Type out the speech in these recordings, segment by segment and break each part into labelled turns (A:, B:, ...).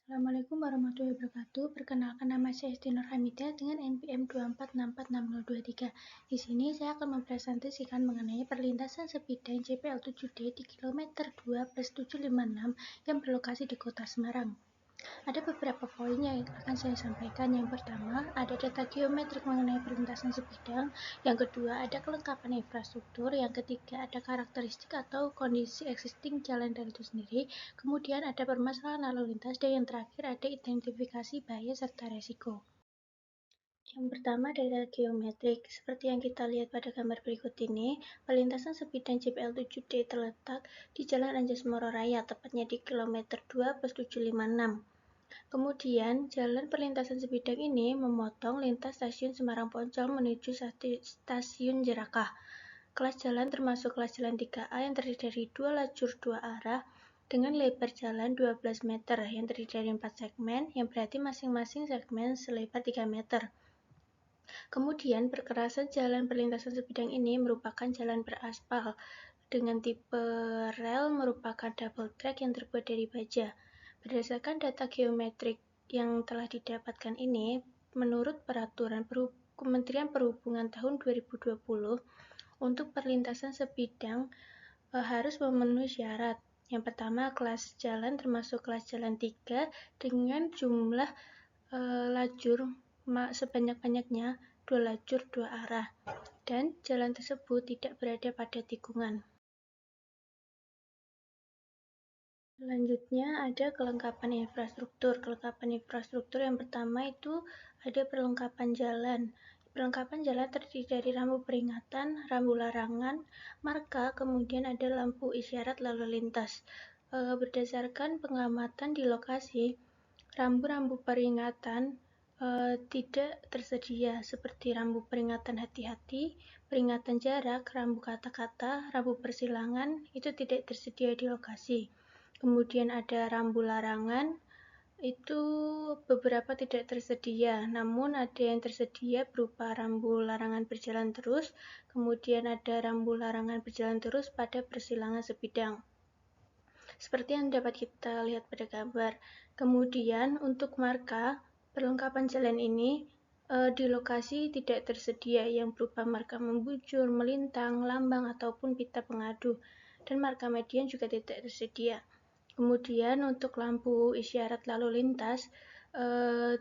A: Assalamualaikum warahmatullahi wabarakatuh. Perkenalkan, nama saya Esti Nurhamidah dengan NPM 246466023. Di sini saya akan mempresentasikan mengenai perlintasan sebidang JPL 7D di kilometer 2+756 yang berlokasi di Kota Semarang. Ada beberapa poin yang akan saya sampaikan. Yang pertama, ada data geometrik mengenai perlintasan sebidang. Yang kedua, ada kelengkapan infrastruktur. Yang ketiga, ada karakteristik atau kondisi existing jalan rel itu sendiri. Kemudian ada permasalahan lalu lintas. Dan yang terakhir, ada identifikasi bahaya serta resiko. Yang pertama, data geometrik. Seperti yang kita lihat pada gambar berikut ini, perlintasan sebidang JPL 7D terletak di Jalan Anjasmara Raya, tepatnya di kilometer 2+756. Kemudian, jalan perlintasan sebidang ini memotong lintas stasiun Semarang Poncol menuju stasiun Jerakah. Kelas jalan termasuk kelas jalan 3A yang terdiri dari 2 lajur 2 arah dengan lebar jalan 12 meter yang terdiri dari 4 segmen, yang berarti masing-masing segmen selebar 3 meter. Kemudian, perkerasan jalan perlintasan sebidang ini merupakan jalan beraspal dengan tipe rel merupakan double track yang terbuat dari baja. Berdasarkan data geometrik yang telah didapatkan ini, menurut peraturan Kementerian Perhubungan tahun 2020, untuk perlintasan sebidang harus memenuhi syarat. Yang pertama, kelas jalan termasuk kelas jalan 3 dengan jumlah lajur sebanyak-banyaknya 2 lajur 2 arah, dan jalan tersebut tidak berada pada tikungan. Selanjutnya ada kelengkapan infrastruktur. Kelengkapan infrastruktur yang pertama itu ada perlengkapan jalan. Perlengkapan jalan terdiri dari rambu peringatan, rambu larangan, marka, kemudian ada lampu isyarat lalu lintas. Berdasarkan pengamatan di lokasi, rambu-rambu peringatan tidak tersedia, seperti rambu peringatan hati-hati, peringatan jarak, rambu kata-kata, rambu persilangan, itu tidak tersedia di lokasi. Kemudian ada rambu larangan, itu beberapa tidak tersedia, namun ada yang tersedia berupa rambu larangan berjalan terus, kemudian ada rambu larangan berjalan terus pada persilangan sebidang. Seperti yang dapat kita lihat pada gambar. Kemudian untuk marka, perlengkapan jalan ini di lokasi tidak tersedia yang berupa marka membujur, melintang, lambang, ataupun pita pengadu. Dan marka median juga tidak tersedia. Kemudian untuk lampu isyarat lalu lintas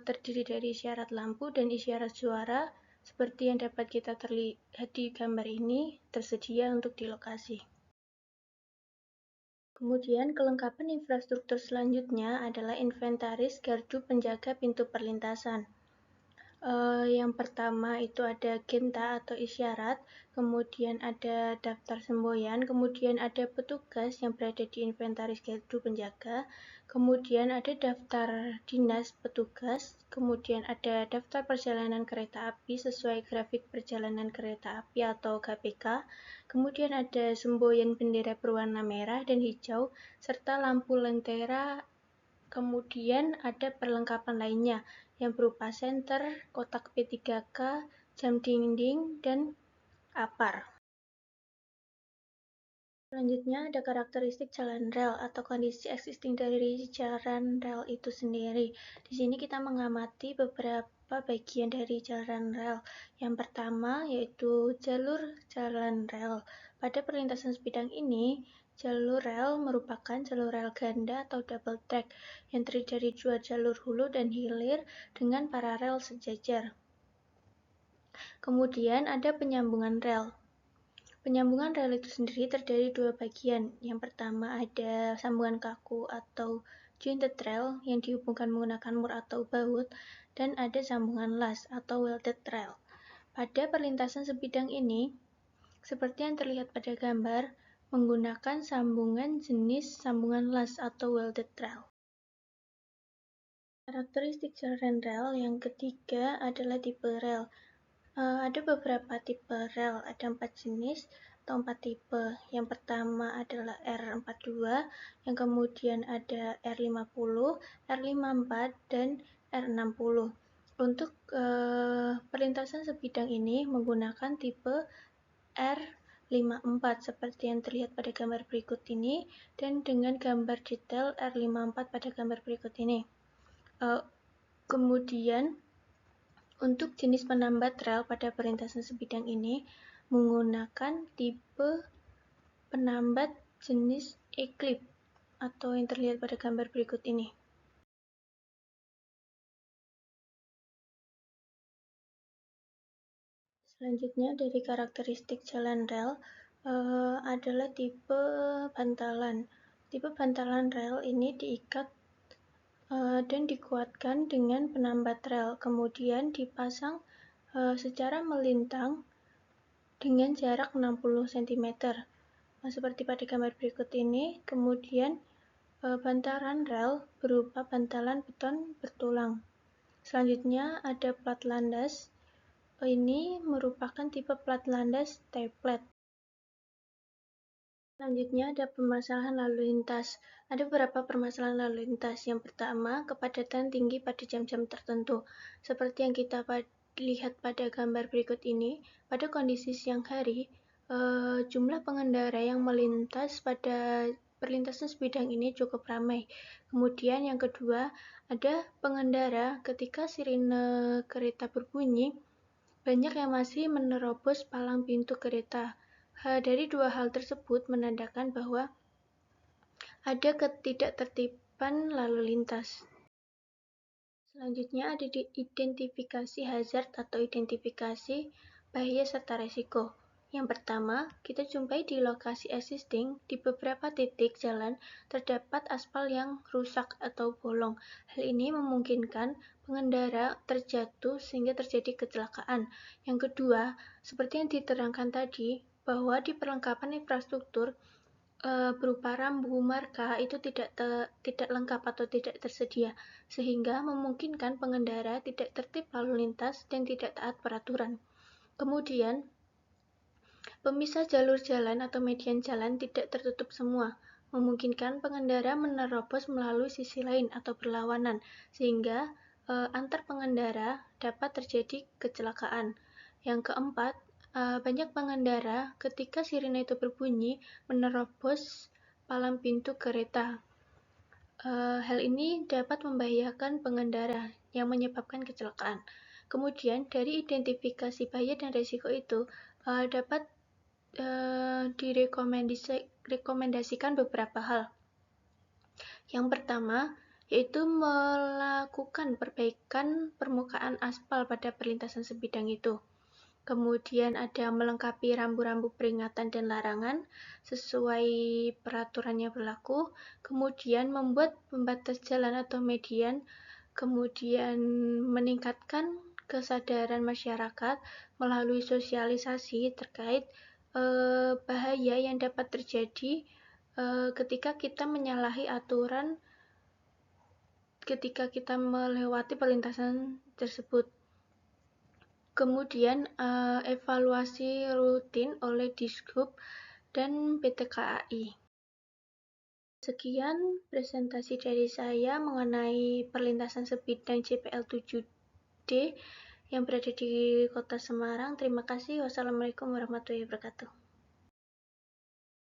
A: terdiri dari isyarat lampu dan isyarat suara, seperti yang dapat kita terlihat di gambar ini, tersedia untuk di lokasi. Kemudian kelengkapan infrastruktur selanjutnya adalah inventaris gardu penjaga pintu perlintasan. Yang pertama itu ada genta atau isyarat, kemudian ada daftar semboyan, kemudian ada petugas yang berada di inventaris gardu penjaga, kemudian ada daftar dinas petugas, kemudian ada daftar perjalanan kereta api sesuai grafik perjalanan kereta api atau GPK, kemudian ada semboyan bendera berwarna merah dan hijau, serta lampu lentera. Kemudian ada perlengkapan lainnya yang berupa senter, kotak P3K, jam dinding, dan apar. Selanjutnya ada karakteristik jalan rel atau kondisi existing dari jalan rel itu sendiri. Di sini kita mengamati beberapa bagian dari jalan rel. Yang pertama yaitu jalur jalan rel. Pada perlintasan sebidang ini, jalur rel merupakan jalur rel ganda atau double track yang terdiri dari 2 jalur hulu dan hilir dengan paralel sejajar. Kemudian ada penyambungan rel. Penyambungan rel itu sendiri terdiri 2 bagian. Yang pertama ada sambungan kaku atau jointed rail yang dihubungkan menggunakan mur atau baut, dan ada sambungan las atau welded rail. Pada perlintasan sebidang ini, seperti yang terlihat pada gambar, menggunakan sambungan jenis sambungan las atau welded rail. Karakteristik jalan rel yang ketiga adalah tipe rel. Ada beberapa tipe rel, ada 4 jenis atau 4 tipe. Yang pertama adalah R42, yang kemudian ada R50, R54, dan R60. Untuk perlintasan sebidang ini menggunakan tipe R54 seperti yang terlihat pada gambar berikut ini, dan dengan gambar detail R54 pada gambar berikut ini. Kemudian untuk jenis penambat rel pada perlintasan sebidang ini menggunakan tipe penambat jenis Eclipse atau yang terlihat pada gambar berikut ini. Selanjutnya dari karakteristik jalan rel adalah tipe bantalan. Tipe bantalan rel ini diikat dan dikuatkan dengan penambat rel, kemudian dipasang secara melintang dengan jarak 60 cm. Seperti pada gambar berikut ini, kemudian bantalan rel berupa bantalan beton bertulang. Selanjutnya ada plat landas. Ini merupakan tipe plat landas T-plat. Selanjutnya ada permasalahan lalu lintas. Ada beberapa permasalahan lalu lintas. Yang pertama, kepadatan tinggi pada jam-jam tertentu. Seperti yang kita lihat pada gambar berikut ini, pada kondisi siang hari, jumlah pengendara yang melintas pada perlintasan sebidang ini cukup ramai. Kemudian yang kedua, ada pengendara ketika sirine kereta berbunyi, banyak yang masih menerobos palang pintu kereta. Dari dua hal tersebut menandakan bahwa ada ketidaktertiban lalu lintas. Selanjutnya ada identifikasi hazard atau identifikasi bahaya serta resiko. Yang pertama, kita jumpai di lokasi existing, di beberapa titik jalan terdapat aspal yang rusak atau bolong. Hal ini memungkinkan pengendara terjatuh sehingga terjadi kecelakaan. Yang kedua, seperti yang diterangkan tadi, bahwa di perlengkapan infrastruktur berupa rambu marka itu tidak lengkap atau tidak tersedia, sehingga memungkinkan pengendara tidak tertib lalu lintas dan tidak taat peraturan. Kemudian, pemisah jalur jalan atau median jalan tidak tertutup semua, memungkinkan pengendara menerobos melalui sisi lain atau berlawanan, sehingga antar pengendara dapat terjadi kecelakaan. Yang keempat, banyak pengendara ketika sirine itu berbunyi menerobos palang pintu kereta. Hal ini dapat membahayakan pengendara yang menyebabkan kecelakaan. Kemudian dari identifikasi bahaya dan risiko itu dapat direkomendasikan beberapa hal. Yang pertama, yaitu melakukan perbaikan permukaan aspal pada perlintasan sebidang itu. Kemudian ada melengkapi rambu-rambu peringatan dan larangan sesuai peraturan yang berlaku. Kemudian membuat pembatas jalan atau median. Kemudian meningkatkan kesadaran masyarakat melalui sosialisasi terkait bahaya yang dapat terjadi ketika kita menyalahi aturan ketika kita melewati perlintasan tersebut. Kemudian evaluasi rutin oleh Dishub dan PT KAI. Sekian presentasi dari saya mengenai perlintasan sebidang JPL 7D yang berada di Kota Semarang. Terima kasih. Wassalamualaikum warahmatullahi wabarakatuh.